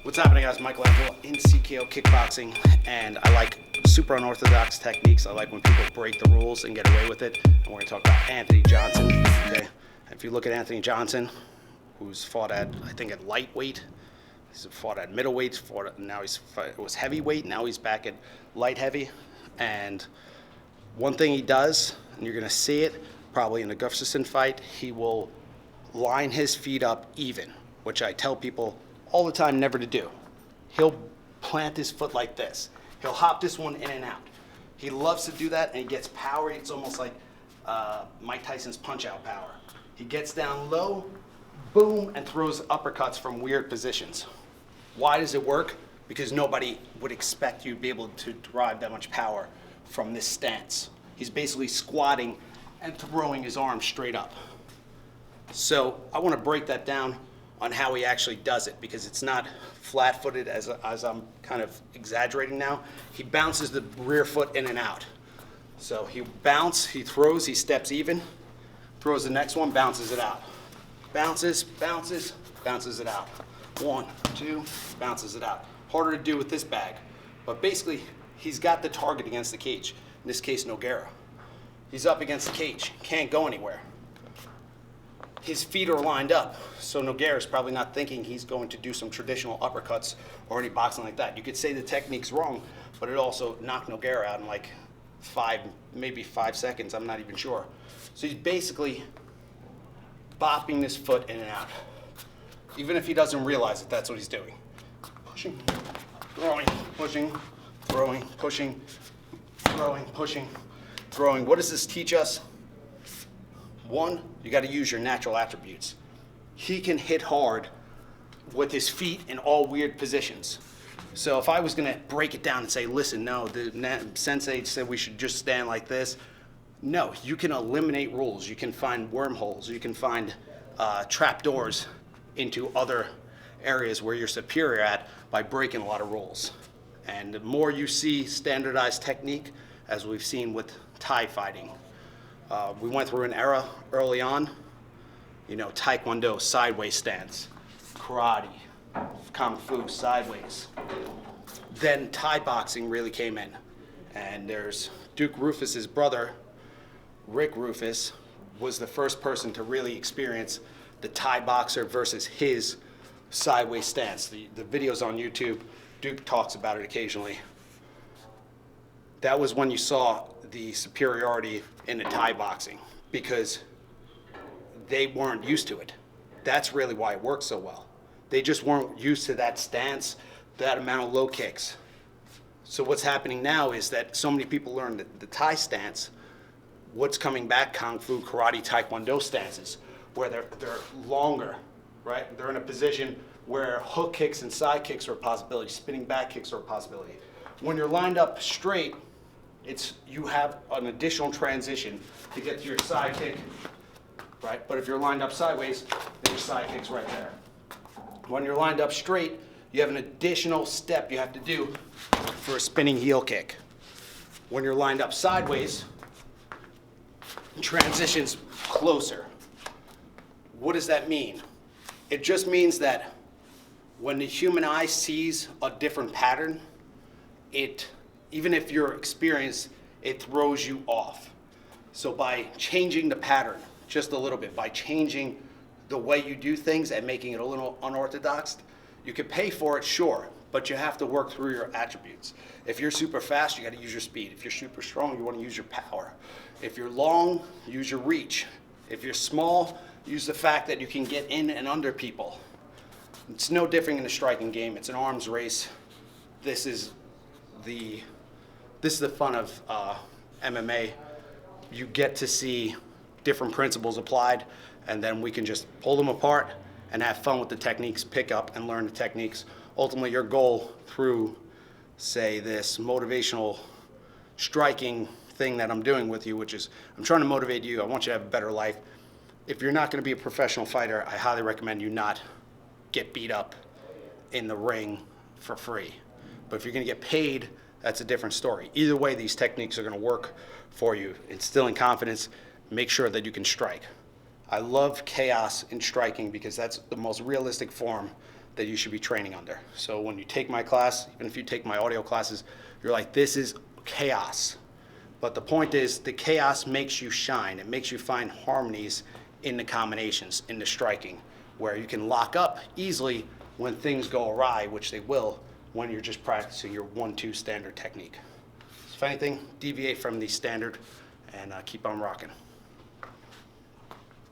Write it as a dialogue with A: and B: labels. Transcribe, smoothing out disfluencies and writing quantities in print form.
A: What's happening, guys? Michael Andreula in CKO Kickboxing, and I like super unorthodox techniques. I like when people break the rules and get away with it. And we're going to talk about Anthony Johnson. Okay, if you look at Anthony Johnson, who's fought at, I think, at lightweight. He's fought at middleweight. Now it was heavyweight. Now he's back at light heavy. And one thing he does, and you're going to see it probably in the Gustafsson fight, he will line his feet up even, which I tell people all the time never to do. He'll plant his foot like this. He'll hop this one in and out. He loves to do that, and he gets power. It's almost like Mike Tyson's punch-out power. He gets down low, boom, and throws uppercuts from weird positions. Why does it work? Because nobody would expect you to be able to derive that much power from this stance. He's basically squatting and throwing his arms straight up. So I want to break that down on how he actually does it, because it's not flat-footed as I'm kind of exaggerating now. He bounces the rear foot in and out. So he bounces, he throws, he steps even, throws the next one, bounces it out. Bounces, bounces, bounces it out. 1, 2, bounces it out. Harder to do with this bag, but basically he's got the target against the cage. In this case, Nogueira. He's up against the cage, can't go anywhere. His feet are lined up, so Nogueira's probably not thinking he's going to do some traditional uppercuts or any boxing like that. You could say the technique's wrong, but it also knocked Nogueira out in like maybe 5 seconds, I'm not even sure. So he's basically bopping this foot in and out, even if he doesn't realize that that's what he's doing. Pushing, throwing, pushing, throwing, pushing, throwing, pushing, throwing. What does this teach us? One, you got to use your natural attributes. He can hit hard with his feet in all weird positions. So if I was going to break it down and say, listen, no, the sensei said we should just stand like this. No, you can eliminate rules. You can find wormholes. You can find trapdoors into other areas where you're superior at by breaking a lot of rules. And the more you see standardized technique, as we've seen with Thai fighting, we went through an era early on, taekwondo, sideways stance, karate, kung fu, sideways. Then Thai boxing really came in. And there's Duke Rufus's brother, Rick Rufus, was the first person to really experience the Thai boxer versus his sideways stance. The video's on YouTube. Duke talks about it occasionally. That was when you saw the superiority in the Thai boxing, because they weren't used to it. That's really why it worked so well. They just weren't used to that stance, that amount of low kicks. So what's happening now is that so many people learn the Thai stance. What's coming back? Kung Fu, karate, taekwondo stances, where they're longer, right? They're in a position where hook kicks and side kicks are a possibility, spinning back kicks are a possibility. When you're lined up straight, you have an additional transition to get to your side kick, right? But if you're lined up sideways, then your side kick's right there. When you're lined up straight, you have an additional step you have to do for a spinning heel kick. When you're lined up sideways, transition's closer. What does that mean? It just means that when the human eye sees a different pattern, even if you're experienced, it throws you off. So by changing the pattern just a little bit, by changing the way you do things and making it a little unorthodox, you can pay for it, sure, but you have to work through your attributes. If you're super fast, you got to use your speed. If you're super strong, you want to use your power. If you're long, use your reach. If you're small, use the fact that you can get in and under people. It's no different in the striking game. It's an arms race. This is the fun of MMA. You get to see different principles applied, and then we can just pull them apart and have fun with the techniques, pick up and learn the techniques. Ultimately, your goal through, say, this motivational striking thing that I'm doing with you, which is I'm trying to motivate you. I want you to have a better life. If you're not going to be a professional fighter, I highly recommend you not get beat up in the ring for free. But if you're going to get paid, that's a different story. Either way, these techniques are going to work for you. Instilling confidence, make sure that you can strike. I love chaos in striking because that's the most realistic form that you should be training under. So when you take my class, even if you take my audio classes, you're like, this is chaos. But the point is, the chaos makes you shine. It makes you find harmonies in the combinations, in the striking, where you can lock up easily when things go awry, which they will when you're just practicing your 1-2 standard technique. So if anything, deviate from the standard and keep on rocking.